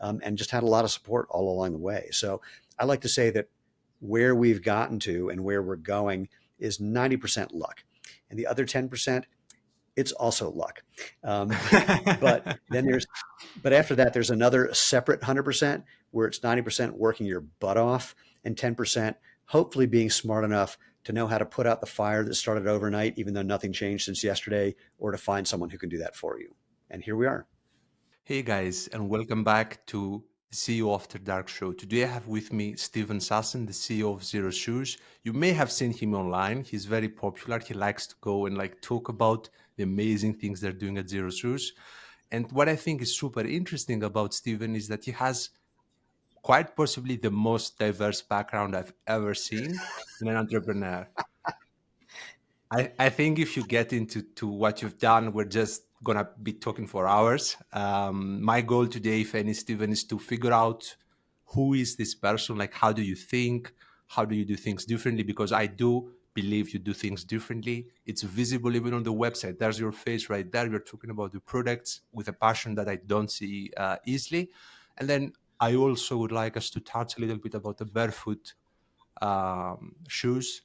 and just had a lot of support all along the way. So I like to say that where we've gotten to and where we're going is 90% luck. And the other 10%, it's also luck. Um, but then but after that, there's another separate 100% where it's 90% working your butt off and 10% hopefully being smart enough to know how to put out the fire that started overnight, even though nothing changed since yesterday, or to find someone who can do that for you. And here we are. Hey guys, and welcome back to the CEO After Dark show. Today I have with me Steven Sashen, the CEO of Xero Shoes. You may have seen him online. He's very popular. He likes to go and talk about the amazing things they're doing at Xero Shoes. And what I think is super interesting about Steven is that he has quite possibly the most diverse background I've ever seen in an entrepreneur. I think if you get into what you've done, we're just gonna be talking for hours. My goal today, if any, Steven, is to figure out who is this person. Like, how do you think? How do you do things differently? Because I do believe you do things differently. It's visible even on the website. There's your face right there. You're talking about the products with a passion that I don't see easily. And then I also would like us to touch a little bit about the barefoot shoes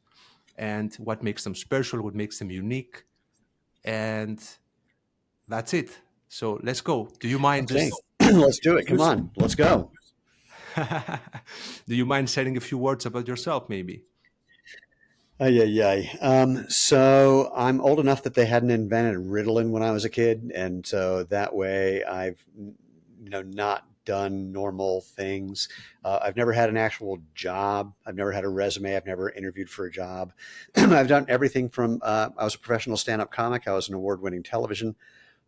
and what makes them special, what makes them unique. And that's it. So let's go. Do you mind Okay, just let's do it. Come introducing? on, let's go. Do you mind sharing a few words about yourself, maybe? Yeah, yeah. So I'm old enough that they hadn't invented Ritalin when I was a kid, and so that way I've not done normal things. I've never had an actual job. I've never had a resume. I've never interviewed for a job. I've done everything from I was a professional stand-up comic. I was an award-winning television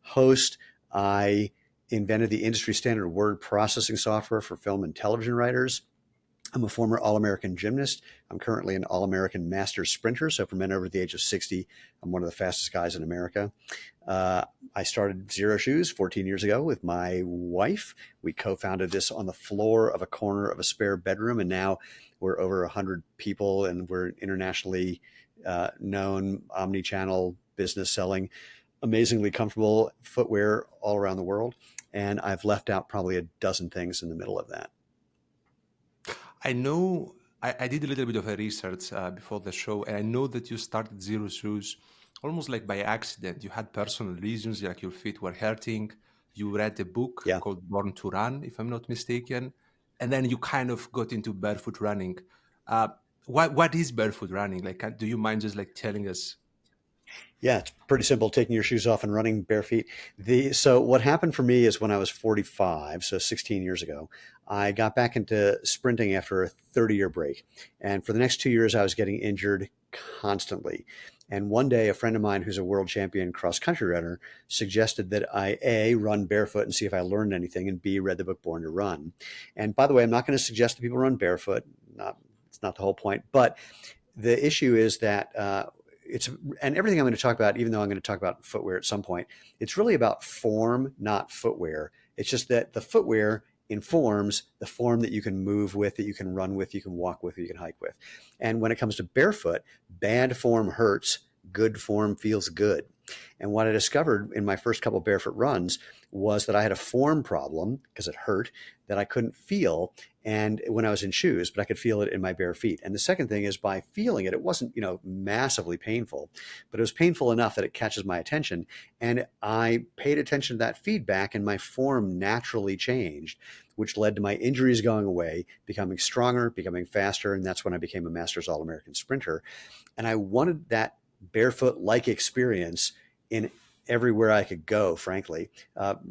host. I invented the industry standard word processing software for film and television writers. I'm a former All-American gymnast. I'm currently an All-American master sprinter. So for men over the age of 60, I'm one of the fastest guys in America. I started Xero Shoes 14 years ago with my wife. We co-founded this on the floor of a corner of a spare bedroom, and now we're over 100 people, and we're internationally known, omni-channel business selling amazingly comfortable footwear all around the world. And I've left out probably a dozen things in the middle of that. I know I did a little bit of a research before the show, and I know that you started Zero Shoes almost like by accident. You had personal reasons, like your feet were hurting. You read a book Yeah. called Born to Run, if I'm not mistaken, and then you kind of got into barefoot running. Uh, what is barefoot running? Like, do you mind just telling us? Yeah, it's pretty simple, taking your shoes off and running bare feet. So what happened for me is when I was 45, so 16 years ago, I got back into sprinting after a 30-year break. And for the next 2 years, I was getting injured constantly. And one day, a friend of mine who's a world champion cross-country runner suggested that I, A, run barefoot and see if I learned anything, and B, read the book Born to Run. And by the way, I'm not going to suggest that people run barefoot. It's not the whole point. But the issue is that and everything I'm going to talk about, even though I'm going to talk about footwear at some point, it's really about form, not footwear. It's just that the footwear informs the form that you can move with, that you can run with, you can walk with, or you can hike with. And when it comes to barefoot, bad form hurts, good form feels good. And what I discovered in my first couple of barefoot runs was that I had a form problem because it hurt that I couldn't feel and when I was in shoes, but I could feel it in my bare feet. And the second thing is by feeling it, it wasn't, massively painful, but it was painful enough that it catches my attention. And I paid attention to that feedback and my form naturally changed, which led to my injuries going away, becoming stronger, becoming faster. And that's when I became a Masters All-American sprinter. And I wanted that barefoot-like experience in everywhere I could go, frankly.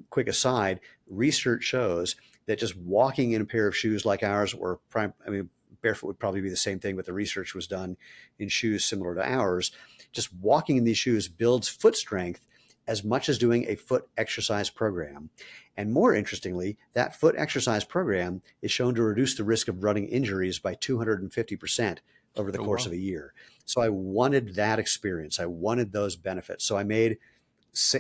Quick aside, research shows that just walking in a pair of shoes like ours, barefoot would probably be the same thing, but the research was done in shoes similar to ours. Just walking in these shoes builds foot strength as much as doing a foot exercise program. And more interestingly, that foot exercise program is shown to reduce the risk of running injuries by 250% over the Oh, course wow. of a year. So I wanted that experience. I wanted those benefits. So I made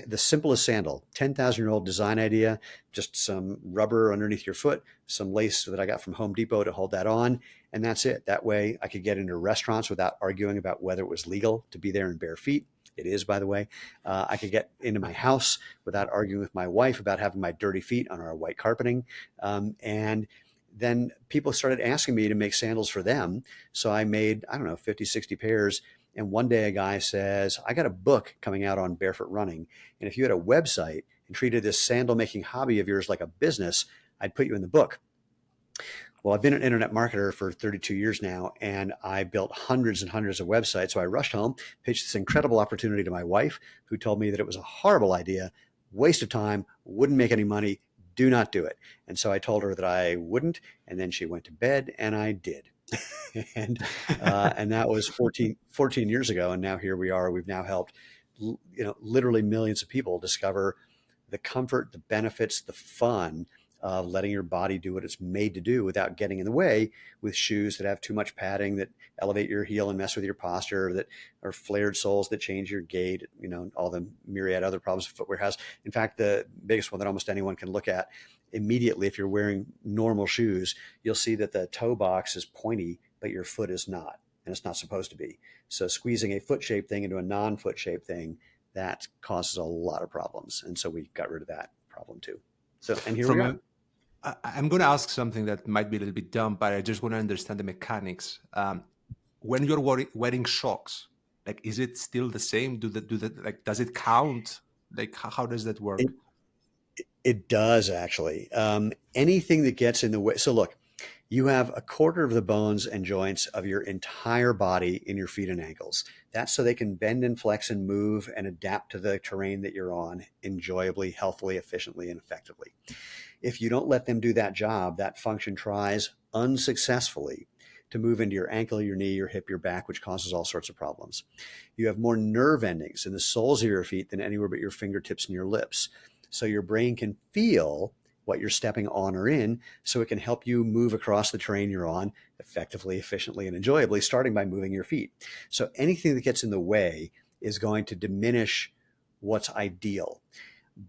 the simplest sandal, 10,000-year-old design idea, just some rubber underneath your foot, some lace that I got from Home Depot to hold that on, and that's it. That way I could get into restaurants without arguing about whether it was legal to be there in bare feet. It is, by the way. I could get into my house without arguing with my wife about having my dirty feet on our white carpeting. And then people started asking me to make sandals for them. So I made, I don't know, 50, 60 pairs. And one day a guy says, I got a book coming out on barefoot running. And if you had a website and treated this sandal making hobby of yours like a business, I'd put you in the book. Well, I've been an internet marketer for 32 years now, and I built hundreds and hundreds of websites. So I rushed home, pitched this incredible opportunity to my wife, who told me that it was a horrible idea, waste of time, wouldn't make any money, do not do it. And so I told her that I wouldn't, and then she went to bed, and I did. and that was 14 years ago, and now here we are. We've now helped, literally millions of people discover the comfort, the benefits, the fun of letting your body do what it's made to do without getting in the way with shoes that have too much padding, that elevate your heel and mess with your posture, that are flared soles that change your gait, all the myriad other problems footwear has. In fact, the biggest one that almost anyone can look at immediately, if you're wearing normal shoes, you'll see that the toe box is pointy, but your foot is not, and it's not supposed to be. So squeezing a foot-shaped thing into a non-foot shaped thing, that causes a lot of problems. And so we got rid of that problem too. So, and here we are. I'm going to ask something that might be a little bit dumb, but I just want to understand the mechanics. When you're wearing socks, like, is it still the same? Like, does it count? Like, how does that work? It does actually. Anything that gets in the way. So look, you have a quarter of the bones and joints of your entire body in your feet and ankles. That's so they can bend and flex and move and adapt to the terrain that you're on enjoyably, healthily, efficiently, and effectively. If you don't let them do that job, that function tries unsuccessfully to move into your ankle, your knee, your hip, your back, which causes all sorts of problems. You have more nerve endings in the soles of your feet than anywhere but your fingertips and your lips. So your brain can feel what you're stepping on or in, so it can help you move across the terrain you're on effectively, efficiently, and enjoyably, starting by moving your feet. So anything that gets in the way is going to diminish what's ideal.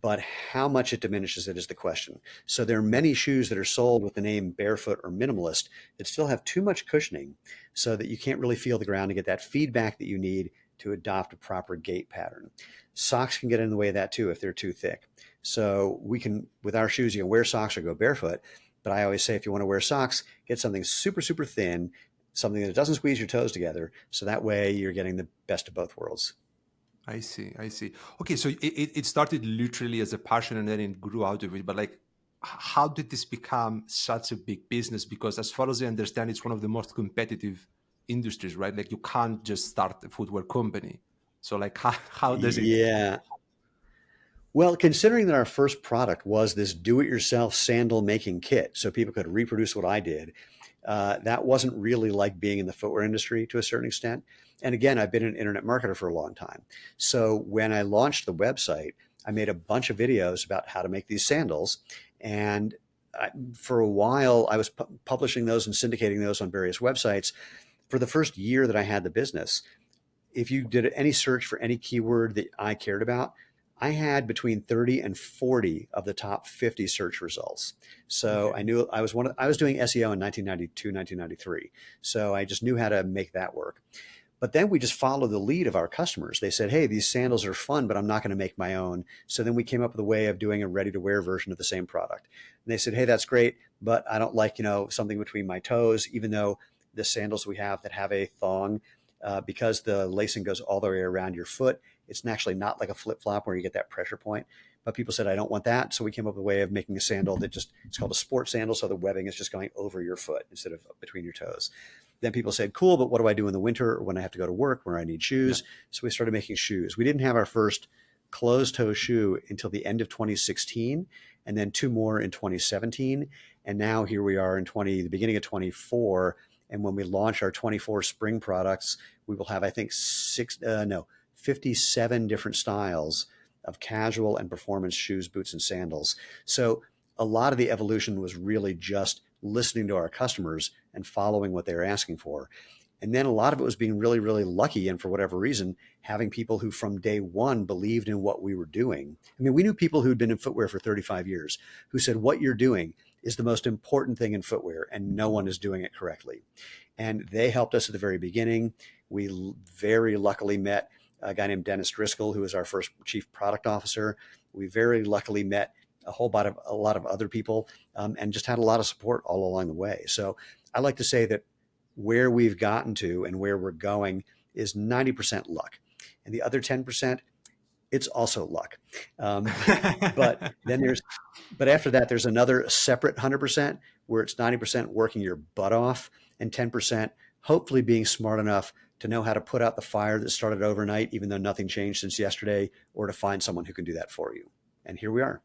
But how much it diminishes it is the question. So there are many shoes that are sold with the name barefoot or minimalist that still have too much cushioning so that you can't really feel the ground to get that feedback that you need to adopt a proper gait pattern. Socks can get in the way of that too if they're too thick. So we can, with our shoes, you can wear socks or go barefoot. But I always say, if you want to wear socks, get something super, super thin, something that doesn't squeeze your toes together. So that way you're getting the best of both worlds. I see. Okay, so it started literally as a passion and then it grew out of it. But like, how did this become such a big business? Because as far as I understand, it's one of the most competitive industries, right? Like, you can't just start a footwear company. So like, how does it? Yeah. Well, considering that our first product was this do-it-yourself sandal making kit, so people could reproduce what I did, that wasn't really like being in the footwear industry to a certain extent. And again, I've been an internet marketer for a long time. So when I launched the website, I made a bunch of videos about how to make these sandals. And for a while, I was publishing those and syndicating those on various websites. For the first year that I had the business, if you did any search for any keyword that I cared about, I had between 30 and 40 of the top 50 search results. So I knew I was doing SEO in 1992, 1993. So I just knew how to make that work. But then we just followed the lead of our customers. They said, hey, these sandals are fun, but I'm not going to make my own. So then we came up with a way of doing a ready to wear version of the same product. And they said, hey, that's great, but I don't like, something between my toes, even though the sandals we have that have a thong, because the lacing goes all the way around your foot, it's actually not like a flip-flop where you get that pressure point. But people said, I don't want that. So we came up with a way of making a sandal that it's called a sport sandal. So the webbing is just going over your foot instead of between your toes. Then people said, cool, but what do I do in the winter or when I have to go to work, where I need shoes? Yeah. So we started making shoes. We didn't have our first closed-toe shoe until the end of 2016, and then two more in 2017. And now here we are in the beginning of 24. And when we launch our 24 spring products, we will have, I think, 57 different styles of casual and performance shoes, boots, and sandals. So a lot of the evolution was really just listening to our customers and following what they were asking for. And then a lot of it was being really, really lucky. And for whatever reason, having people who from day one believed in what we were doing. I mean, we knew people who'd been in footwear for 35 years who said, what you're doing is the most important thing in footwear, and no one is doing it correctly. And they helped us at the very beginning. We very luckily met a guy named Dennis Driscoll, who was our first chief product officer. We very luckily met a lot of other people, and just had a lot of support all along the way. So I like to say that where we've gotten to and where we're going is 90% luck. And the other 10%, it's also luck. But then but after that, there's another separate 100% where it's 90% working your butt off and 10% hopefully being smart enough to know how to put out the fire that started overnight, even though nothing changed since yesterday, or to find someone who can do that for you. And here we are.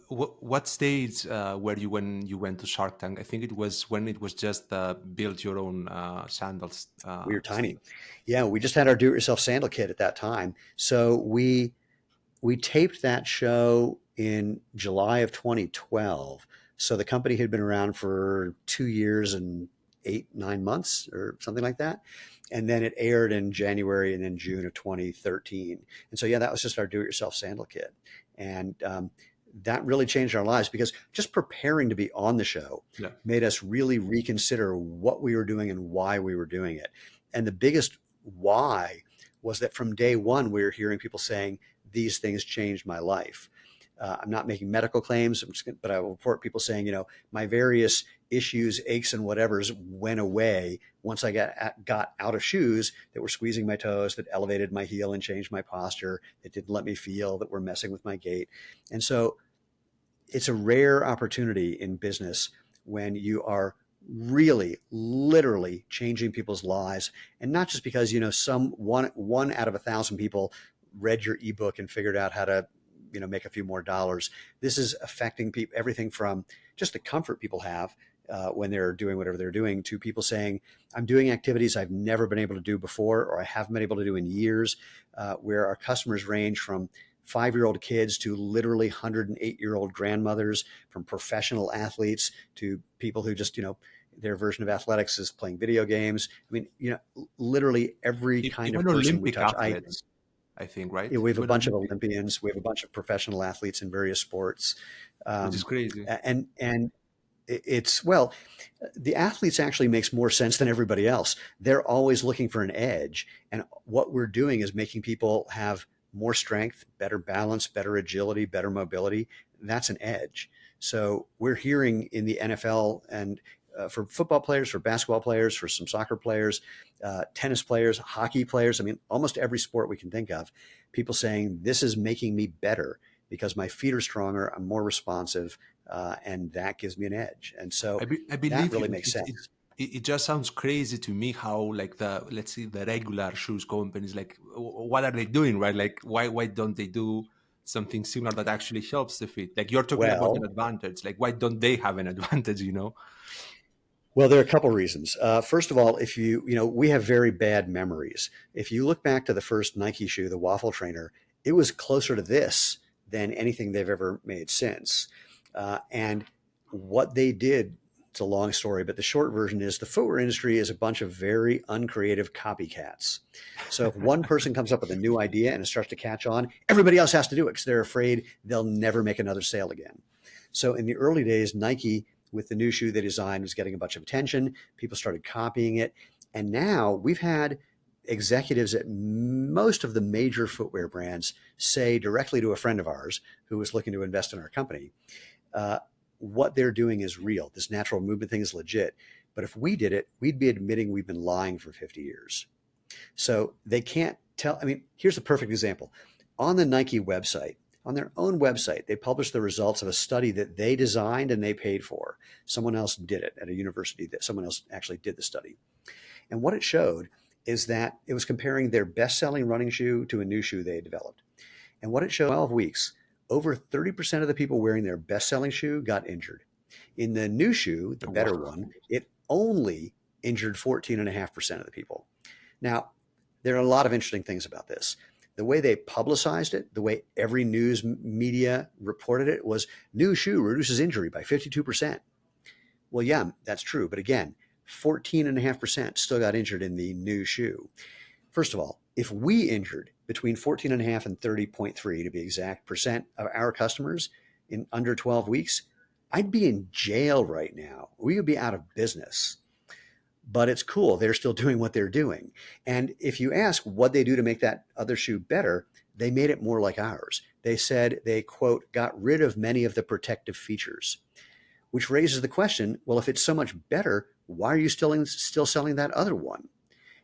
What stage were you when you went to Shark Tank? I think it was when it was just build your own sandals. We were tiny. Yeah, we just had our do-it-yourself sandal kit at that time. So we taped that show in July of 2012. So the company had been around for 2 years and 8, 9 months or something like that. And then it aired in January and then June of 2013. And so, yeah, that was just our do-it-yourself sandal kit. And that really changed our lives, because just preparing to be on the show made us really reconsider what we were doing and why we were doing it. And the biggest why was that from day one, we were hearing people saying, these things changed my life. I'm not making medical claims, but I will report people saying, my various issues, aches, and whatevers went away once I got out of shoes that were squeezing my toes, that elevated my heel and changed my posture, that didn't let me feel, that were messing with my gait. And so it's a rare opportunity in business when you are really literally changing people's lives, and not just because, one out of 1,000 people read your ebook and figured out how to, make a few more dollars. This is affecting people, everything from just the comfort people have when they're doing whatever they're doing, to people saying, I'm doing activities I've never been able to do before, or I haven't been able to do in years, where our customers range from 5-year-old kids to literally 108-year-old grandmothers, from professional athletes to people who just, their version of athletics is playing video games. I mean, literally every kind of Even person we Olympic touch. athletes, I think, right? We have a Even bunch of Olympic, Olympians. We have a bunch of professional athletes in various sports. which is crazy. And well, the athletes actually makes more sense than everybody else. They're always looking for an edge. And what we're doing is making people have more strength, better balance, better agility, better mobility. That's an edge. So we're hearing in the NFL, and for football players, for basketball players, for some soccer players, tennis players, hockey players, I mean, almost every sport we can think of, people saying, this is making me better because my feet are stronger, I'm more responsive, and that gives me an edge. And so I that believe really you. makes sense. It just sounds crazy to me how, like, let's say the regular shoes companies, like, what are they doing, right? Like, why don't they do something similar that actually helps the feet? Like, you're talking about an Well, advantage. Like, why don't they have an advantage? Well, there are a couple reasons. First of all, if we have very bad memories. If you look back to the first Nike shoe, the Waffle Trainer, it was closer to this than anything they've ever made since. And what they did, it's a long story, but the short version is the footwear industry is a bunch of very uncreative copycats. So if one person comes up with a new idea and it starts to catch on, everybody else has to do it because they're afraid they'll never make another sale again. So in the early days, Nike, with the new shoe they designed, was getting a bunch of attention. People started copying it. And now we've had executives at most of the major footwear brands say directly to a friend of ours who was looking to invest in our company, what they're doing is real. This natural movement thing is legit. But if we did it, we'd be admitting we've been lying for 50 years. So they can't tell. I mean, here's a perfect example. On the Nike website, on their own website, they published the results of a study that they designed and they paid for. Someone else did it at a university, that someone else actually did the study. And what it showed is that it was comparing their best-selling running shoe to a new shoe they had developed. And what it showed, 12 weeks, over 30% of the people wearing their best-selling shoe got injured. In the new shoe, the better one, it only injured 14.5% of the people. Now, there are a lot of interesting things about this. The way they publicized it, the way every news media reported it, was new shoe reduces injury by 52%. Well, yeah, that's true. But again, 14.5% still got injured in the new shoe. First of all, if we injured between 14.5 and 30.3, to be exact, percent of our customers in under 12 weeks, I'd be in jail right now. We would be out of business. But it's cool. They're still doing what they're doing. And if you ask what they do to make that other shoe better, they made it more like ours. They said they, quote, got rid of many of the protective features, which raises the question, well, if it's so much better, why are you still selling that other one?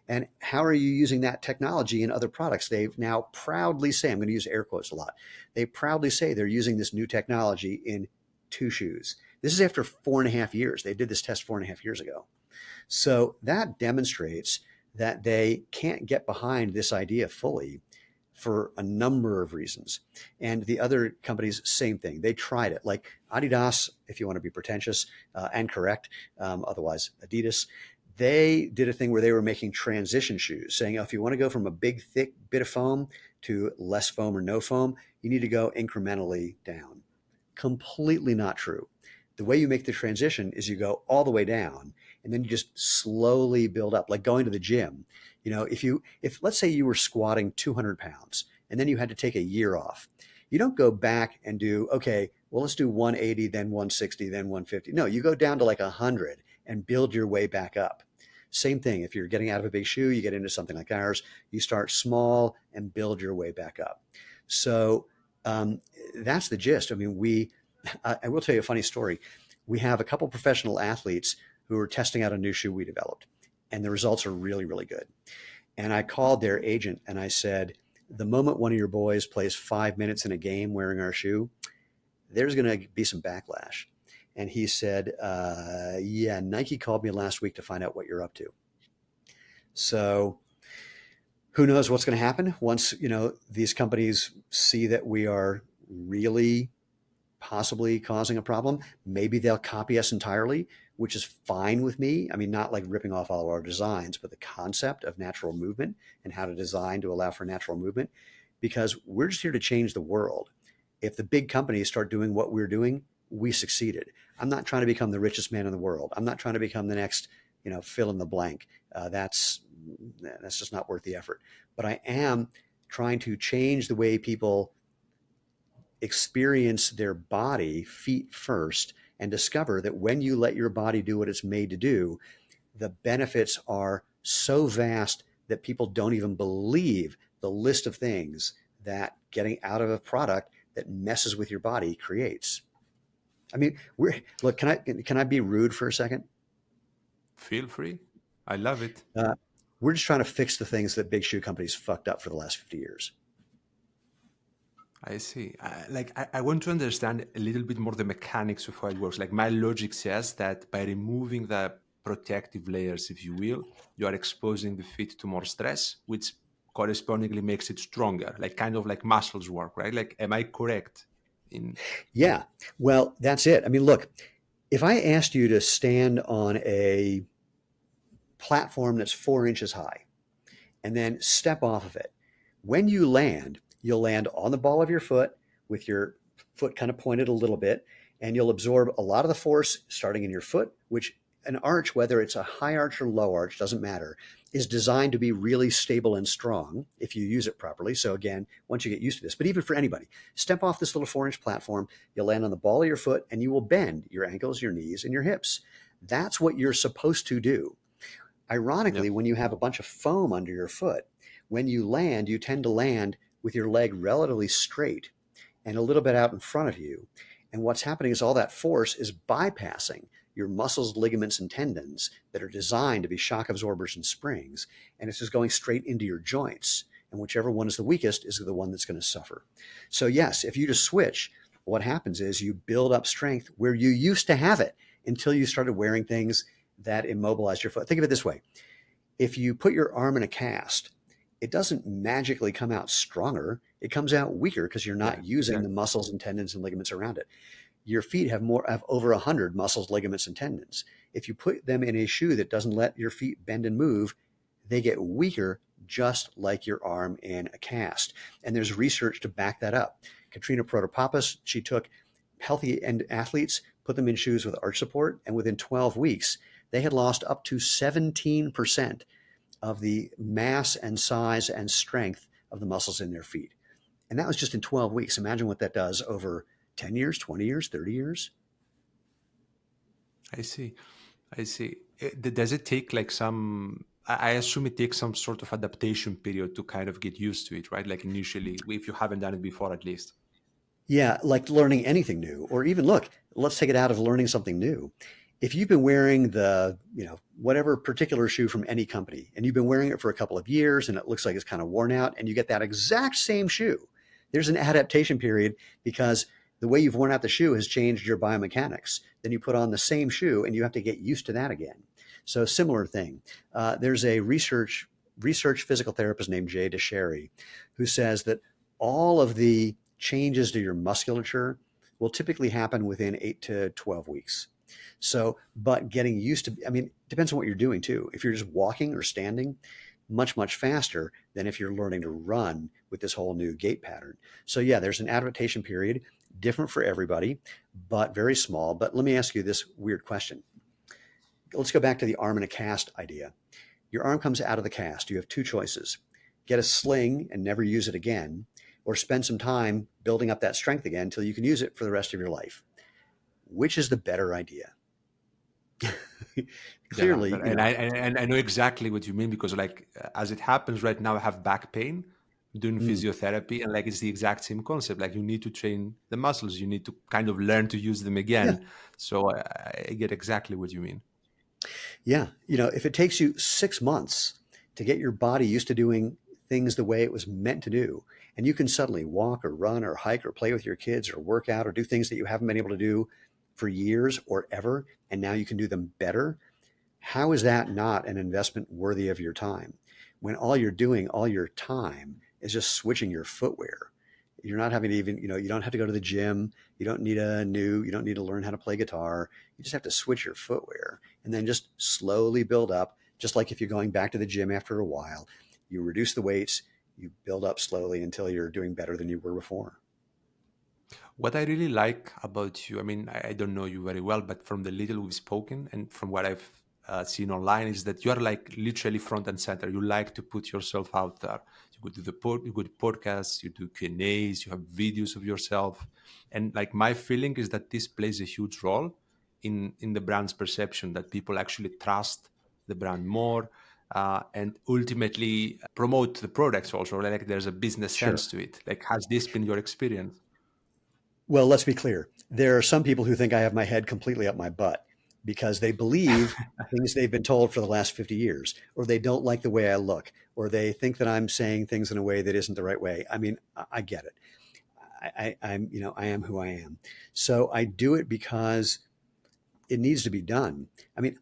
And how are you using that technology in other products? They've now proudly say, I'm going to use air quotes a lot. They proudly say they're using this new technology in two shoes. This is after 4.5 years. They did this test 4.5 years ago. So that demonstrates that they can't get behind this idea fully for a number of reasons. And the other companies, same thing. They tried it. Like Adidas, if you want to be pretentious and correct, otherwise Adidas, they did a thing where they were making transition shoes, saying, oh, if you want to go from a big, thick bit of foam to less foam or no foam, you need to go incrementally down. Completely not true. The way you make the transition is you go all the way down and then you just slowly build up, like going to the gym. You know, if let's say you were squatting 200 pounds and then you had to take a year off, you don't go back and do, okay, well, let's do 180, then 160, then 150. No, you go down to like 100 and build your way back up. Same thing. If you're getting out of a big shoe, you get into something like ours, you start small and build your way back up. So that's the gist. I mean, I will tell you a funny story. We have a couple professional athletes who are testing out a new shoe we developed, and the results are really, really good. And I called their agent and I said, the moment one of your boys plays 5 minutes in a game wearing our shoe, there's going to be some backlash. And he said, yeah, Nike called me last week to find out what you're up to. So who knows what's going to happen once, these companies see that we are really possibly causing a problem. Maybe they'll copy us entirely, which is fine with me. I mean, not like ripping off all of our designs, but the concept of natural movement and how to design to allow for natural movement, because we're just here to change the world. If the big companies start doing what we're doing, we succeeded. I'm not trying to become the richest man in the world. I'm not trying to become the next, fill in the blank. That's just not worth the effort. But I am trying to change the way people experience their body feet first and discover that when you let your body do what it's made to do, the benefits are so vast that people don't even believe the list of things that getting out of a product that messes with your body creates. I mean, look, can I be rude for a second? Feel free. I love it. We're just trying to fix the things that big shoe companies fucked up for the last 50 years. I see. I want to understand a little bit more the mechanics of how it works. Like my logic says that by removing the protective layers, if you will, you are exposing the feet to more stress, which correspondingly makes it stronger, like kind of like muscles work, right? Like, am I correct in? Yeah, well, that's it. I mean, look, if I asked you to stand on a platform that's 4 inches high and then step off of it, when you land, you'll land on the ball of your foot with your foot kind of pointed a little bit, and you'll absorb a lot of the force starting in your foot, which an arch, whether it's a high arch or low arch, doesn't matter, is designed to be really stable and strong if you use it properly. So again, once you get used to this, but even for anybody, step off this little 4-inch platform, you'll land on the ball of your foot and you will bend your ankles, your knees, and your hips. That's what you're supposed to do. Ironically, Yep. when you have a bunch of foam under your foot, when you land, you tend to land with your leg relatively straight and a little bit out in front of you. And what's happening is all that force is bypassing your muscles, ligaments, and tendons that are designed to be shock absorbers and springs. And it's just going straight into your joints. And whichever one is the weakest is the one that's going to suffer. So yes, if you just switch, what happens is you build up strength where you used to have it until you started wearing things that immobilize your foot. Think of it this way. If you put your arm in a cast, it doesn't magically come out stronger. It comes out weaker because you're Yeah, not using the exactly. muscles and tendons and ligaments around it. Your feet have over 100 muscles, ligaments, and tendons. If you put them in a shoe that doesn't let your feet bend and move, they get weaker, just like your arm in a cast. And there's research to back that up. Katrina Protopopoulos, she took healthy end athletes, put them in shoes with arch support, and within 12 weeks, they had lost up to 17% of the mass and size and strength of the muscles in their feet. And that was just in 12 weeks. Imagine what that does over 10 years, 20 years, 30 years. I see. I see. Does it take like some? I assume it takes some sort of adaptation period to kind of get used to it, right? Like initially, if you haven't done it before, at least. Yeah, like learning anything new, or even look, let's take it out of learning something new. If you've been wearing whatever particular shoe from any company, and you've been wearing it for a couple of years and it looks like it's kind of worn out, and you get that exact same shoe, there's an adaptation period because the way you've worn out the shoe has changed your biomechanics. Then you put on the same shoe and you have to get used to that again. So similar thing. There's a research physical therapist named Jay DeSherry who says that all of the changes to your musculature will typically happen within 8 to 12 weeks. So, but getting used to, I mean, depends on what you're doing too. If you're just walking or standing, much, much faster than if you're learning to run with this whole new gait pattern. So, yeah, there's an adaptation period, different for everybody, but very small. But let me ask you this weird question. Let's go back to the arm in a cast idea. Your arm comes out of the cast. You have two choices: get a sling and never use it again, or spend some time building up that strength again until you can use it for the rest of your life. Which is the better idea? Yeah, Clearly, and I know exactly what you mean because like as it happens right now, I have back pain doing mm, physiotherapy, and like it's the exact same concept. Like you need to train the muscles, you need to kind of learn to use them yeah, again. So I get exactly what you mean. yeah. If it takes you 6 months to get your body used to doing things the way it was meant to do, and you can suddenly walk or run or hike or play with your kids or work out or do things that you haven't been able to do for years or ever, and now you can do them better. How is that not an investment worthy of your time when all you're doing all your time is just switching your footwear? You're not having to even, you don't have to go to the gym. You don't need to learn how to play guitar. You just have to switch your footwear and then just slowly build up. Just like if you're going back to the gym after a while, you reduce the weights, you build up slowly until you're doing better than you were before. What I really like about you, I mean, I don't know you very well, but from the little we've spoken and from what I've seen online, is that you are like literally front and center. You like to put yourself out there. You go to you go to podcasts, you do Q&As, you have videos of yourself, and like my feeling is that this plays a huge role in the brand's perception, that people actually trust the brand more. And ultimately promote the products also. Like there's a business sense Sure. to it. Like, has this been your experience? Well, let's be clear. There are some people who think I have my head completely up my butt because they believe things they've been told for the last 50 years, or they don't like the way I look, or they think that I'm saying things in a way that isn't the right way. I mean, I get it. I am who I am. So I do it because it needs to be done. I mean,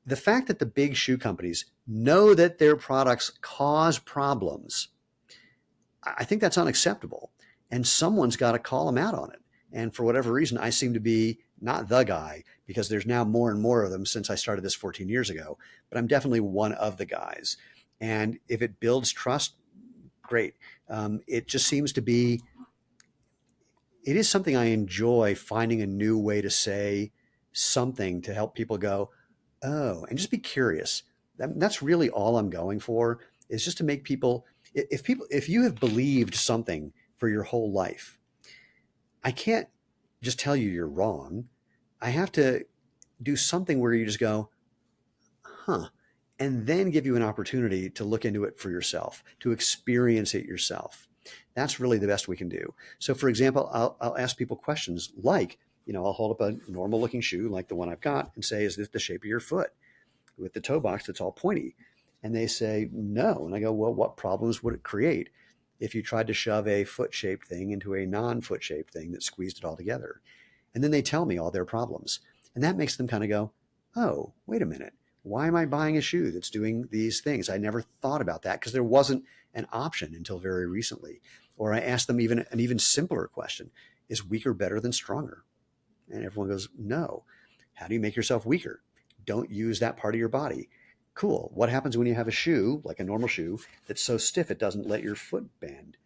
the fact that the big shoe companies know that their products cause problems, I think that's unacceptable. And someone's got to call them out on it. And for whatever reason, I seem to be not the guy because there's now more and more of them since I started this 14 years ago. But I'm definitely one of the guys. And if it builds trust, great. It just seems to be, it is something I enjoy, finding a new way to say something to help people go, oh, and just be curious. That's really all I'm going for, is just to make people, if you have believed something for your whole life, I can't just tell you you're wrong. I have to do something where you just go, huh, and then give you an opportunity to look into it for yourself, to experience it yourself. That's really the best we can do. So, for example, I'll ask people questions like, I'll hold up a normal looking shoe like the one I've got and say, is this the shape of your foot? With the toe box that's all pointy. And they say, no. And I go, well, what problems would it create if you tried to shove a foot shaped thing into a non foot shaped thing that squeezed it all together? And then they tell me all their problems. And that makes them kind of go, oh, wait a minute. Why am I buying a shoe that's doing these things? I never thought about that because there wasn't an option until very recently. Or I ask them even an even simpler question: is weaker better than stronger? And everyone goes, no. How do you make yourself weaker? Don't use that part of your body. Cool. What happens when you have a shoe, like a normal shoe, that's so stiff it doesn't let your foot bend?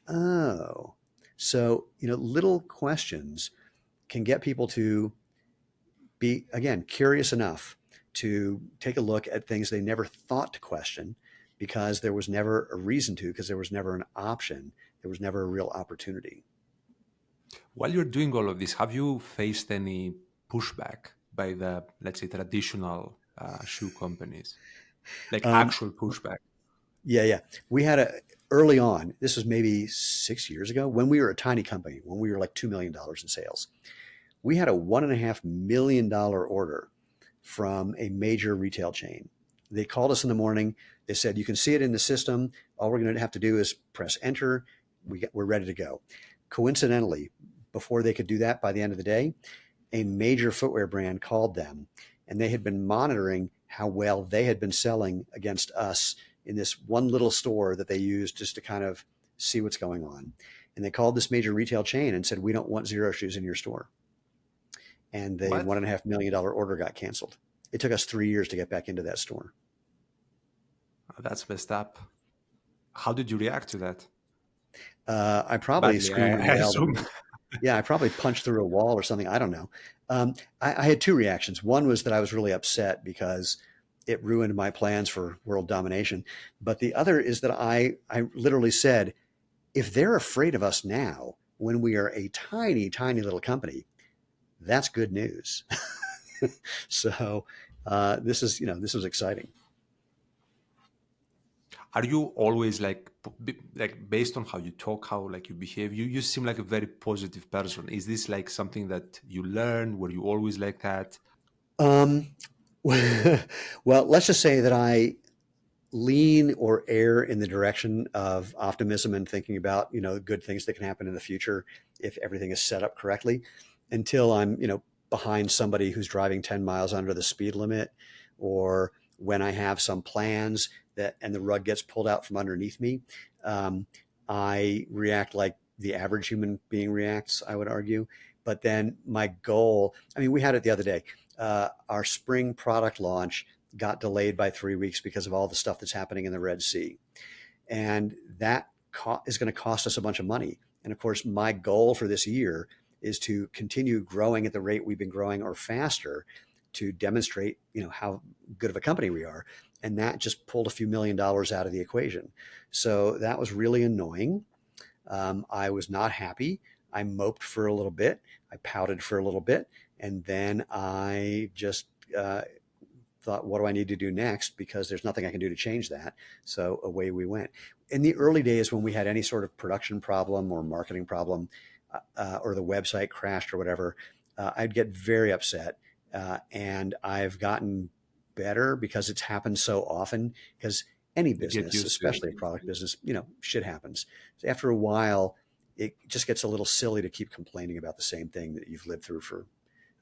Oh. So, little questions can get people to be, again, curious enough to take a look at things they never thought to question because there was never a reason to, because there was never an option. There was never a real opportunity. While you're doing all of this, have you faced any pushback by the, let's say, traditional shoe companies, like Um, actual pushback? yeah. We had early on, this was maybe 6 years ago, when we were a tiny company, when we were like $2 million in sales. We had a $1.5 million order from a major retail chain. They called us in the morning. They said, you can see it in the system. All we're going to have to do is press enter. We're ready to go. Coincidentally, before they could do that, by the end of the day, a major footwear brand called them, and they had been monitoring how well they had been selling against us in this one little store that they used just to kind of see what's going on. And they called this major retail chain and said, we don't want Xero Shoes in your store. And the What? $1.5 million order got canceled. It took us 3 years to get back into that store. That's messed up. How did you react to that? I probably Badly, screamed and I yelled. assume. Yeah, I probably punched through a wall or something. I don't know. I had two reactions. One was that I was really upset because it ruined my plans for world domination. But the other is that I literally said, if they're afraid of us now, when we are a tiny, tiny little company, that's good news. So this was exciting. Are you always like like based on how you talk, how like you behave? You seem like a very positive person. Is this like something that you learned? Were you always like that? Um, well, let's just say that I lean or err in the direction of optimism and thinking about, good things that can happen in the future if everything is set up correctly, until I'm, behind somebody who's driving 10 miles under the speed limit, or when I have some plans that and the rug gets pulled out from underneath me. Um, I react like the average human being reacts, I would argue. But then my goal, I mean, we had it the other day. Our spring product launch got delayed by 3 weeks because of all the stuff that's happening in the Red Sea. And that is going to cost us a bunch of money. And of course, my goal for this year is to continue growing at the rate we've been growing or faster to demonstrate, how good of a company we are. And that just pulled a few $1 million out of the equation. So that was really annoying. I was not happy. I moped for a little bit. I pouted for a little bit. And then I just thought, what do I need to do next? Because there's nothing I can do to change that. So away we went. In the early days, when we had any sort of production problem or marketing problem, or the website crashed or whatever, I'd get very upset. And I've gotten better because it's happened so often. Because any You get business, used to it. especially a product business, shit happens. So after a while, it just gets a little silly to keep complaining about the same thing that you've lived through for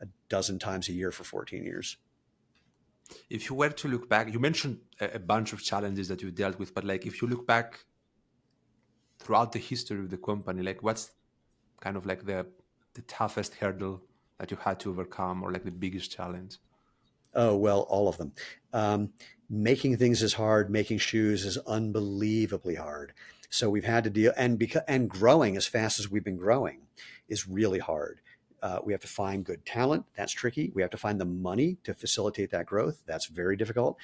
a dozen times a year for 14 years. If you were to look back, you mentioned a bunch of challenges that you dealt with, but like if you look back throughout the history of the company, like what's kind of like the toughest hurdle that you had to overcome, or like the biggest challenge? Oh, well, all of them. Making things is hard. Making shoes is unbelievably hard. So we've had to deal, and growing as fast as we've been growing is really hard. We have to find good talent. That's tricky. We have to find the money to facilitate that growth. That's very difficult.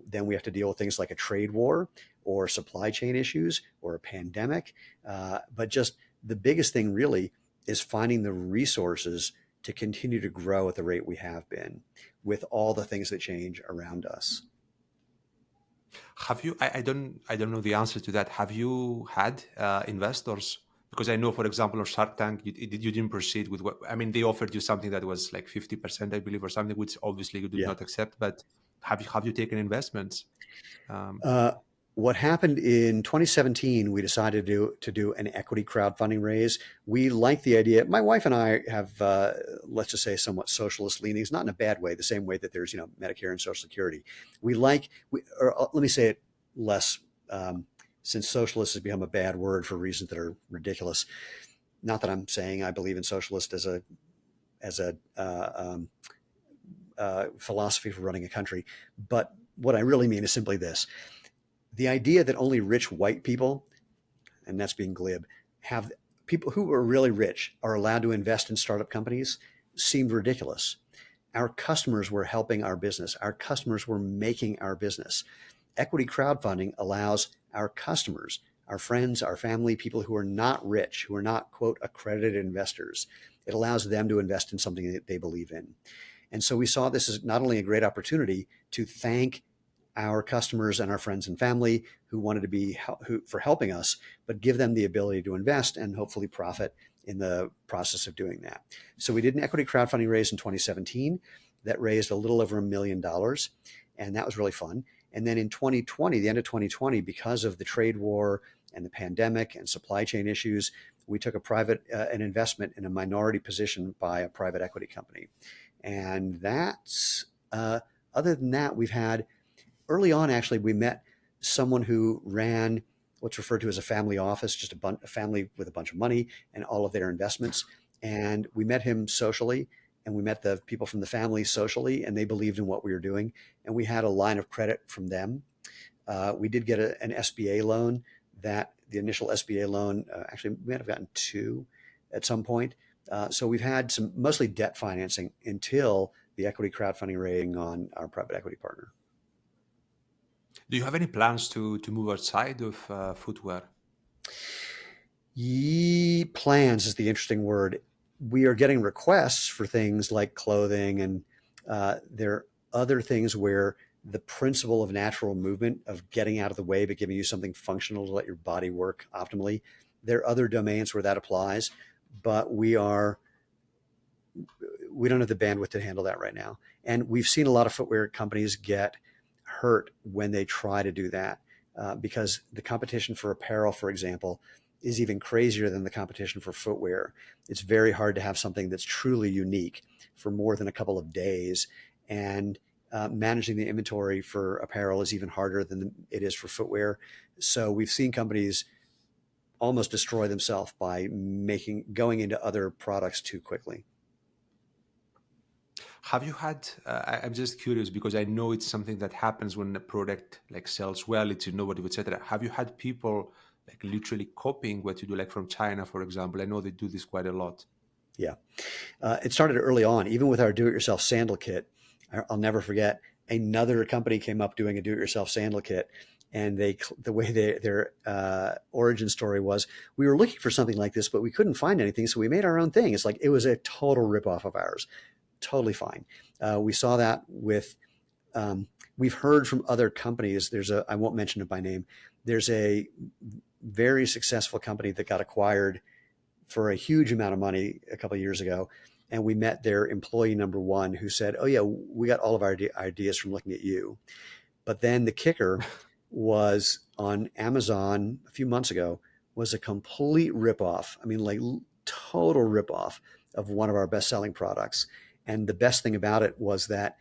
Then we have to deal with things like a trade war or supply chain issues or a pandemic. But just the biggest thing really is finding the resources to continue to grow at the rate we have been with all the things that change around us. Have you? I don't know the answer to that. Have you had investors? Because I know, for example, on Shark Tank, you didn't proceed with what I mean. They offered you something that was like 50%, I believe, or something, which obviously you did Yeah. not accept. But have you taken investments? Um, Uh, what happened in 2017, we decided to do an equity crowdfunding raise. We like the idea. My wife and I have, let's just say, somewhat socialist leanings, not in a bad way, the same way that there's, Medicare and Social Security. Let me say it less, since socialist has become a bad word for reasons that are ridiculous. Not that I'm saying I believe in socialist as a philosophy for running a country, but what I really mean is simply this: the idea that only rich white people, and that's being glib, have people who are really rich are allowed to invest in startup companies seemed ridiculous. our customers were helping our business. Our customers were making our business. Equity crowdfunding allows our customers, our friends, our family, people who are not rich, who are not, quote, accredited investors, it allows them to invest in something that they believe in. And so we saw this as not only a great opportunity to thank our customers and our friends and family who wanted to be for helping us, but give them the ability to invest and hopefully profit in the process of doing that. So we did an equity crowdfunding raise in 2017 that raised a little over $1 million, and that was really fun. And then in 2020, the end of 2020, because of the trade war and the pandemic and supply chain issues, we took an investment in a minority position by a private equity company. And that's, other than that, we've had, early on, actually, we met someone who ran what's referred to as a family office, just a family with a bunch of money and all of their investments. And we met him socially, and we met the people from the family socially, and they believed in what we were doing. And we had a line of credit from them. We did get an SBA loan. That the initial SBA loan, actually, we might have gotten two at some point. So we've had some mostly debt financing until the equity crowdfunding rating on our private equity partner. Do you have any plans to move outside of footwear? Plans is the interesting word. We are getting requests for things like clothing, and there are other things where the principle of natural movement, of getting out of the way but giving you something functional to let your body work optimally. There are other domains where that applies, but we don't have the bandwidth to handle that right now. And we've seen a lot of footwear companies get hurt when they try to do that, because the competition for apparel, for example, is even crazier than the competition for footwear. It's very hard to have something that's truly unique for more than a couple of days. And managing the inventory for apparel is even harder than it is for footwear. So we've seen companies almost destroy themselves by going into other products too quickly. Have you had, I'm just curious because I know it's something that happens when a product like sells well, it's innovative, etc. Have you had people like literally copying what you do, like from China, for example? I know they do this quite a lot. Yeah. It started early on, even with our do-it-yourself sandal kit. I'll never forget, another company came up doing a do-it-yourself sandal kit, and the way their origin story was, we were looking for something like this, but we couldn't find anything, so we made our own thing. It's like, it was a total ripoff of ours. Totally fine. We saw that with, we've heard from other companies. I won't mention it by name. There's a very successful company that got acquired for a huge amount of money a couple of years ago. And we met their employee number one, who said, "Oh yeah, we got all of our ideas from looking at you." But then the kicker was, on Amazon a few months ago, was a complete ripoff. I mean, like, total ripoff of one of our best-selling products. And the best thing about it was that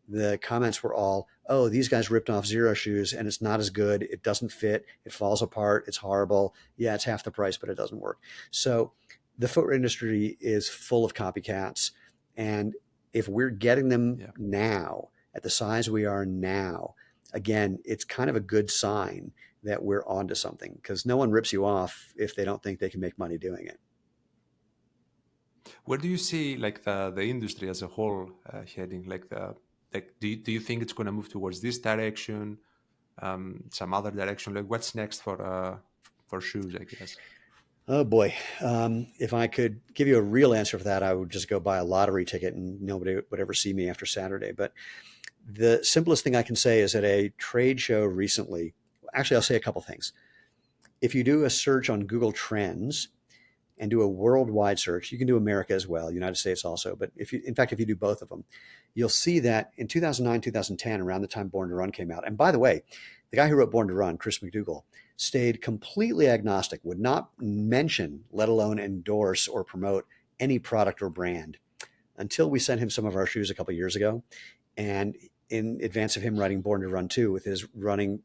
the comments were all, "Oh, these guys ripped off Xero Shoes, and it's not as good. It doesn't fit. It falls apart. It's horrible. Yeah, it's half the price, but it doesn't work." So the footwear industry is full of copycats. And if we're getting them now at the size we are now, again, it's kind of a good sign that we're onto something, because no one rips you off if they don't think they can make money doing it. Where do you see like the industry as a whole heading? Do you think it's going to move towards this direction, some other direction? Like, what's next for shoes, I guess? Oh boy. If I could give you a real answer for that, I would just go buy a lottery ticket and nobody would ever see me after Saturday. But the simplest thing I can say is, at a trade show recently, actually, I'll say a couple things. If you do a search on Google Trends and do a worldwide search, you can do America as well, United States also. But if you do both of them, you'll see that in 2009, 2010, around the time Born to Run came out. And by the way, the guy who wrote Born to Run, Chris McDougall, stayed completely agnostic, would not mention, let alone endorse or promote, any product or brand until we sent him some of our shoes a couple of years ago. And in advance of him writing Born to Run 2 with his running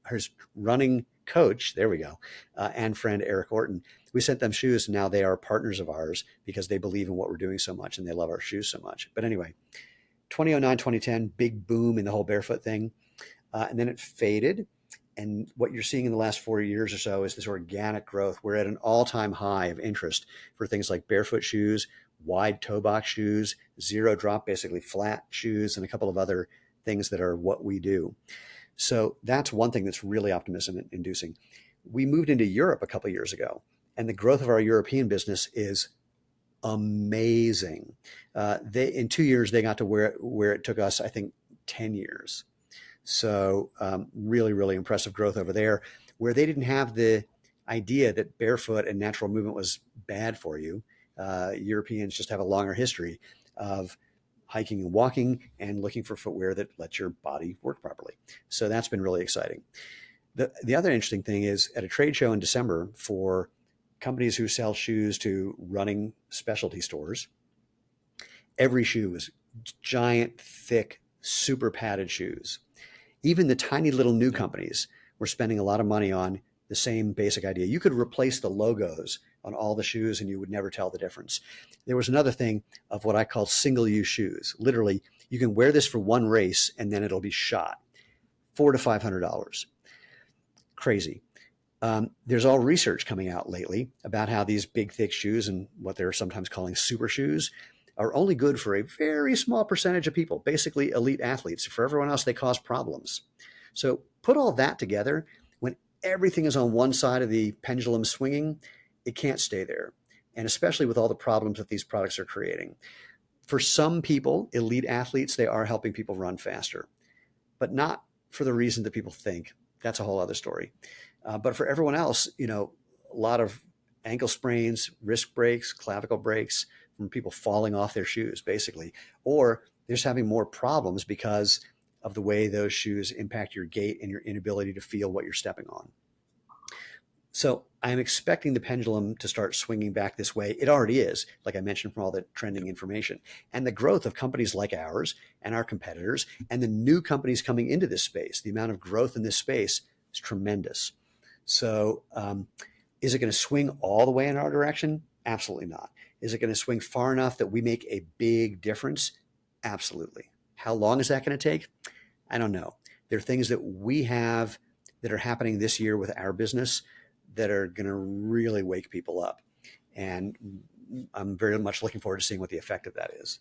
his running coach, there we go, and friend Eric Orton, we sent them shoes. And now they are partners of ours because they believe in what we're doing so much and they love our shoes so much. But anyway, 2009, 2010, big boom in the whole barefoot thing. And then it faded. And what you're seeing in the last 4 years or so is this organic growth. We're at an all-time high of interest for things like barefoot shoes. wide toe box shoes, zero drop, basically flat shoes, and a couple of other things that are what we do. So that's one thing that's really optimism inducing. We moved into Europe a couple of years ago, and the growth of our European business is amazing. They in 2 years they got to where it took us, I think, 10 years. So really, really impressive growth over there, where they didn't have the idea that barefoot and natural movement was bad for you. Europeans just have a longer history of hiking and walking and looking for footwear that lets your body work properly. So that's been really exciting. The other interesting thing is at a trade show in December for companies who sell shoes to running specialty stores, every shoe was giant, thick, super padded shoes. Even the tiny little new companies were spending a lot of money on the same basic idea. You could replace the logos on all the shoes and you would never tell the difference. There was another thing of what I call single-use shoes. Literally, you can wear this for one race and then it'll be shot. $400 to $500. Crazy. There's all research coming out lately about how these big, thick shoes and what they're sometimes calling super shoes are only good for a very small percentage of people, basically elite athletes. For everyone else, they cause problems. So put all that together, when everything is on one side of the pendulum swinging, it can't stay there. And especially with all the problems that these products are creating. For some people, elite athletes, they are helping people run faster, but not for the reason that people think. That's a whole other story. But for everyone else, a lot of ankle sprains, wrist breaks, clavicle breaks from people falling off their shoes, basically, or they're just having more problems because of the way those shoes impact your gait and your inability to feel what you're stepping on. So I'm expecting the pendulum to start swinging back this way. It already is, like I mentioned, from all the trending information. And the growth of companies like ours and our competitors and the new companies coming into this space, the amount of growth in this space is tremendous. So is it going to swing all the way in our direction? Absolutely not. Is it going to swing far enough that we make a big difference? Absolutely. How long is that going to take? I don't know. There are things that we have that are happening this year with our business that are going to really wake people up. And I'm very much looking forward to seeing what the effect of that is.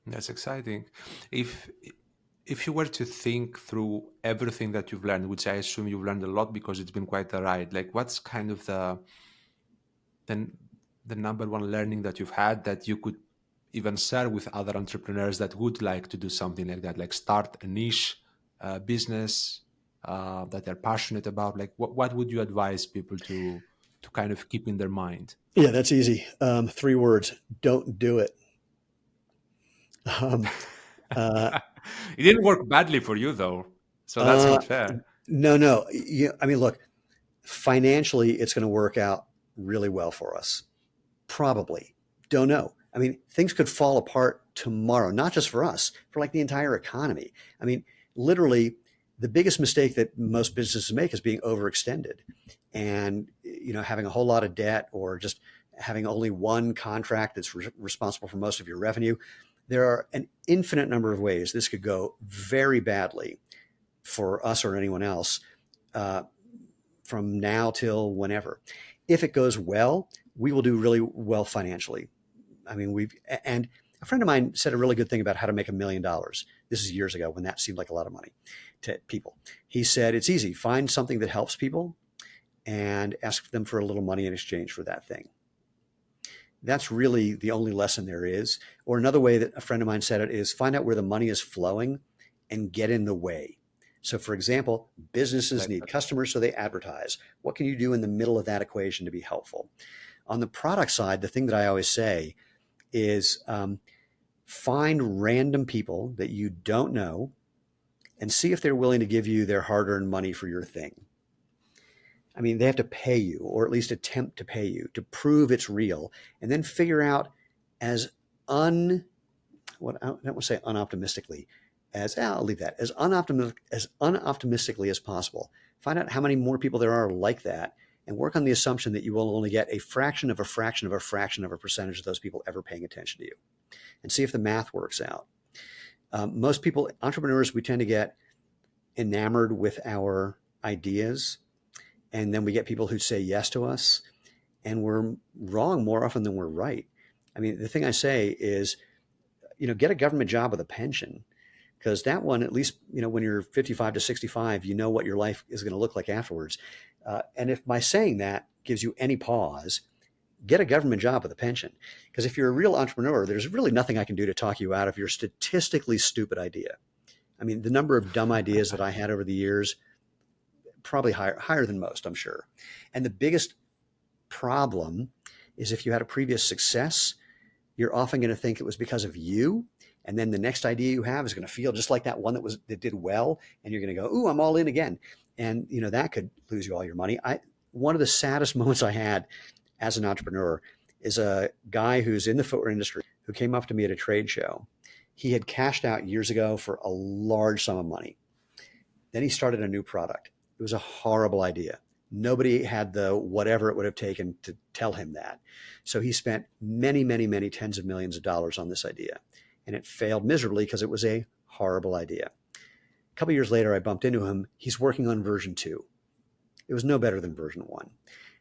That's exciting. If you were to think through everything that you've learned, which I assume you've learned a lot because it's been quite a ride, like what's kind of the number one learning that you've had that you could even share with other entrepreneurs that would like to do something like that, like start a niche business that they're passionate about? Like what would you advise people to kind of keep in their mind? Yeah, that's easy. 3 words: don't do it. It didn't work badly for you though, so that's Uh, not fair. no. I mean, look, financially, it's going to work out really well for us. Probably. Don't know. I mean, things could fall apart tomorrow, not just for us, for like the entire economy. I mean, literally, the biggest mistake that most businesses make is being overextended and, having a whole lot of debt or just having only one contract that's responsible for most of your revenue. There are an infinite number of ways this could go very badly for us or anyone else from now till whenever. If it goes well, we will do really well financially. I mean, and a friend of mine said a really good thing about how to make $1 million. This is years ago when that seemed like a lot of money to people. He said, it's easy. Find something that helps people and ask them for a little money in exchange for that thing. That's really the only lesson there is. Or another way that a friend of mine said it is find out where the money is flowing and get in the way. So for example, businesses need customers, so they advertise. What can you do in the middle of that equation to be helpful? On the product side, the thing that I always say is find random people that you don't know and see if they're willing to give you their hard-earned money for your thing. I mean, they have to pay you, or at least attempt to pay you, to prove it's real, and then figure out as I'll say unoptimistically, I'll leave that, as unoptimistically as possible. Find out how many more people there are like that, and work on the assumption that you will only get a fraction of a fraction of a fraction of a percentage of those people ever paying attention to you, and see if the math works out. Most people, entrepreneurs, we tend to get enamored with our ideas, and then we get people who say yes to us, and we're wrong more often than we're right. I mean, the thing I say is, get a government job with a pension, because that one, at least, when you're 55 to 65, you know what your life is going to look like afterwards. And if my saying that gives you any pause, get a government job with a pension. Because if you're a real entrepreneur, there's really nothing I can do to talk you out of your statistically stupid idea. I mean, the number of dumb ideas that I had over the years, probably higher than most, I'm sure. And the biggest problem is if you had a previous success, you're often going to think it was because of you. And then the next idea you have is going to feel just like that one that did well. And you're going to go, ooh, I'm all in again. And that could lose you all your money. One of the saddest moments I had as an entrepreneur is a guy who's in the footwear industry who came up to me at a trade show. He had cashed out years ago for a large sum of money. Then he started a new product. It was a horrible idea. Nobody had the whatever it would have taken to tell him that. So he spent many, many, many tens of millions of dollars on this idea. And it failed miserably because it was a horrible idea. A couple of years later, I bumped into him. He's working on version 2. It was no better than version 1.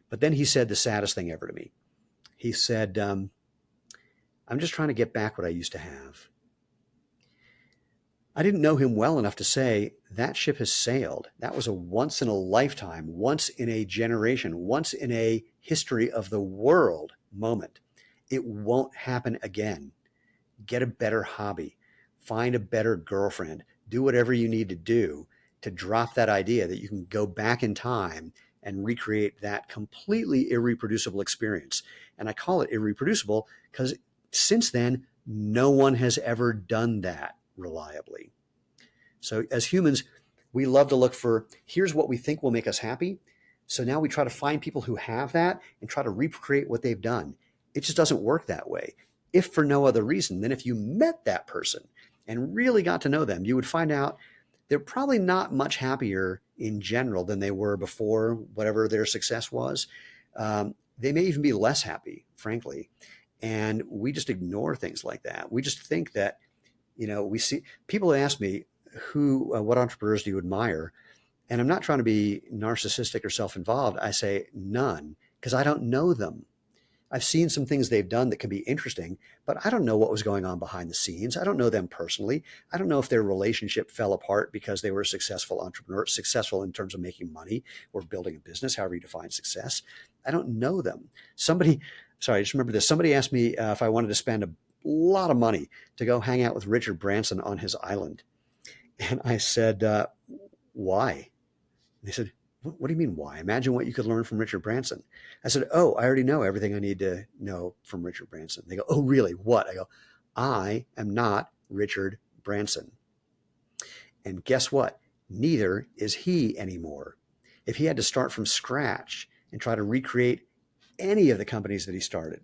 But then he said the saddest thing ever to me. He said, I'm just trying to get back what I used to have. I didn't know him well enough to say that ship has sailed. That was a once in a lifetime, once in a generation, once in a history of the world moment. It won't happen again. Get a better hobby, find a better girlfriend, do whatever you need to do to drop that idea that you can go back in time and recreate that completely irreproducible experience. And I call it irreproducible because since then, no one has ever done that reliably. So as humans, we love to look for, here's what we think will make us happy. So now we try to find people who have that and try to recreate what they've done. It just doesn't work that way. If for no other reason than if you met that person and really got to know them, you would find out they're probably not much happier in general than they were before whatever their success was. They may even be less happy, frankly. And we just ignore things like that. We just think that, we see people ask me what entrepreneurs do you admire? And I'm not trying to be narcissistic or self-involved. I say none, because I don't know them. I've seen some things they've done that can be interesting, but I don't know what was going on behind the scenes. I don't know them personally. I don't know if their relationship fell apart because they were a successful entrepreneur, successful in terms of making money or building a business, however you define success. I don't know them. I just remember this. Somebody asked me if I wanted to spend a lot of money to go hang out with Richard Branson on his island. And I said, why? And they said, what do you mean why? Imagine what you could learn from Richard Branson. I said, oh, I already know everything I need to know from Richard Branson. They go, oh, really? What? I go, I am not Richard Branson. And guess what? Neither is he anymore. If he had to start from scratch and try to recreate any of the companies that he started,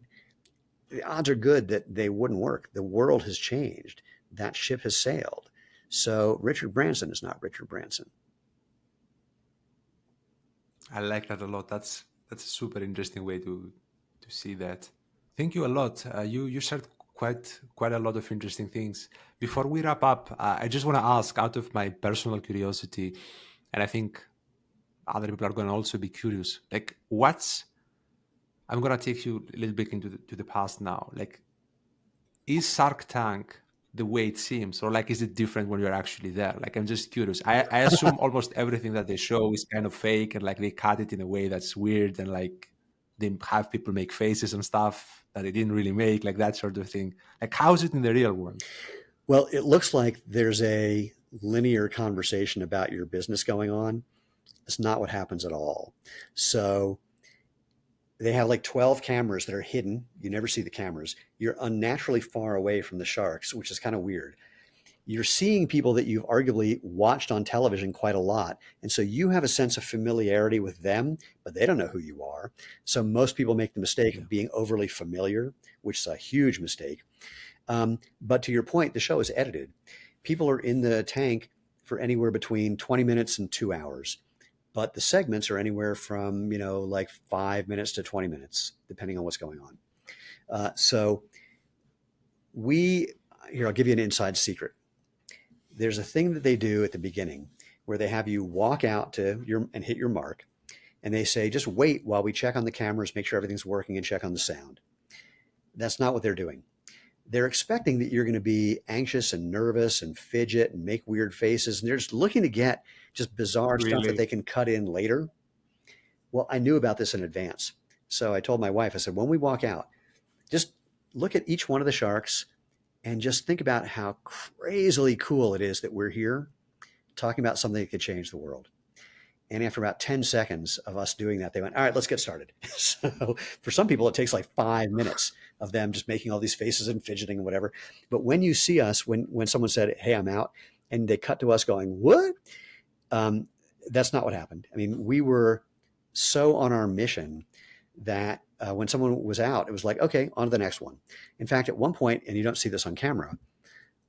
the odds are good that they wouldn't work. The world has changed. That ship has sailed. So Richard Branson is not Richard Branson. I like that a lot. That's a super interesting way to see that. Thank you a lot. You shared quite a lot of interesting things. Before we wrap up, I just want to ask, out of my personal curiosity, and I think other people are going to also be curious. Like, I'm going to take you a little bit into the past now. Like, is Shark Tank the way it seems, or like is it different when you're actually there? Like, I'm just curious. I assume almost everything that they show is kind of fake, and like they cut it in a way that's weird, and like they have people make faces and stuff that they didn't really make, like that sort of thing. Like, how is it in the real world? Well, it looks like there's a linear conversation about your business going on. It's not what happens at all. So they have like 12 cameras that are hidden. You never see the cameras. You're unnaturally far away from the sharks, which is kind of weird. You're seeing people that you've arguably watched on television quite a lot. And so you have a sense of familiarity with them, but they don't know who you are. So most people make the mistake of being overly familiar, which is a huge mistake. But to your point, the show is edited. People are in the tank for anywhere between 20 minutes and 2 hours. But the segments are anywhere from, like 5 minutes to 20 minutes, depending on what's going on. Here, I'll give you an inside secret. There's a thing that they do at the beginning where they have you walk out and hit your mark. And they say, just wait while we check on the cameras, make sure everything's working, and check on the sound. That's not what they're doing. They're expecting that you're going to be anxious and nervous and fidget and make weird faces. And they're just looking to get just bizarre stuff that Really? they can cut in later. Well, I knew about this in advance. So I told my wife, I said, when we walk out, just look at each one of the sharks and just think about how crazily cool it is that we're here talking about something that could change the world. And after about 10 seconds of us doing that, they went, all right, let's get started. So for some people, it takes like 5 minutes of them just making all these faces and fidgeting and whatever. But when you see us, when someone said, hey, I'm out, and they cut to us going, what? Um, that's not what happened. I mean, we were so on our mission that when someone was out, it was like, okay, on to the next one. In fact, at one point, and you don't see this on camera,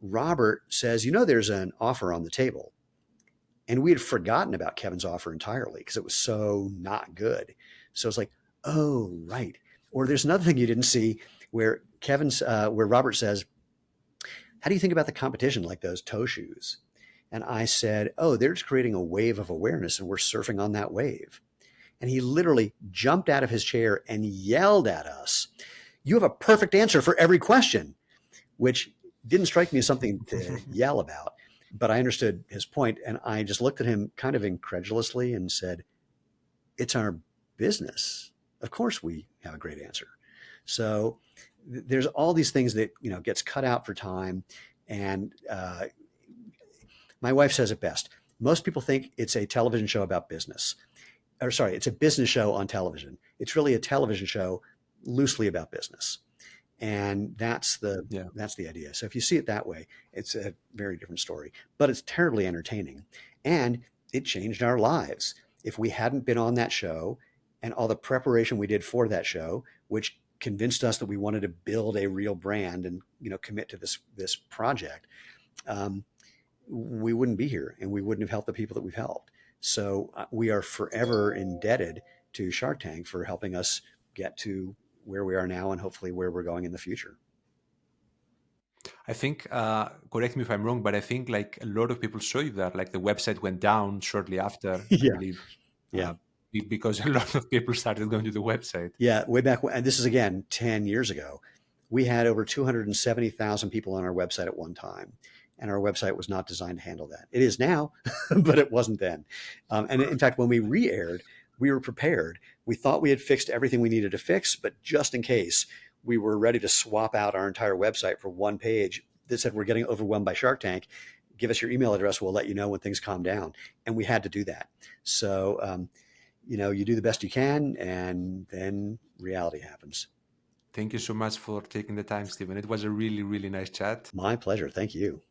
Robert says, there's an offer on the table. And we had forgotten about Kevin's offer entirely because it was so not good. So it's like, oh, right. Or there's another thing you didn't see where where Robert says, how do you think about the competition like those toe shoes? And I said, oh, they're just creating a wave of awareness and we're surfing on that wave. And he literally jumped out of his chair and yelled at us, you have a perfect answer for every question, which didn't strike me as something to yell about. But I understood his point, and I just looked at him kind of incredulously and said, it's our business. Of course we have a great answer. So there's all these things that, gets cut out for time. And my wife says it best. Most people think it's a television show about business. Or sorry, it's a business show on television. It's really a television show loosely about business. And that's Yeah. the idea. So if you see it that way, it's a very different story, but it's terribly entertaining. And it changed our lives. If we hadn't been on that show and all the preparation we did for that show, which convinced us that we wanted to build a real brand and, commit to this project, we wouldn't be here and we wouldn't have helped the people that we've helped. So we are forever indebted to Shark Tank for helping us get to where we are now and hopefully where we're going in the future. I think, correct me if I'm wrong, but I think like a lot of people saw you there. Like the website went down shortly after, I Yeah. believe, Yeah. because a lot of people started going to the website. Yeah. Way back when, and this is again 10 years ago, we had over 270,000 people on our website at one time. And our website was not designed to handle that. It is now, but it wasn't then. And in fact, when we re-aired, we were prepared. We thought we had fixed everything we needed to fix, but just in case, we were ready to swap out our entire website for one page that said, we're getting overwhelmed by Shark Tank. Give us your email address. We'll let you know when things calm down. And we had to do that. So, you do the best you can, and then reality happens. Thank you so much for taking the time, Stephen. It was a really, really nice chat. My pleasure. Thank you.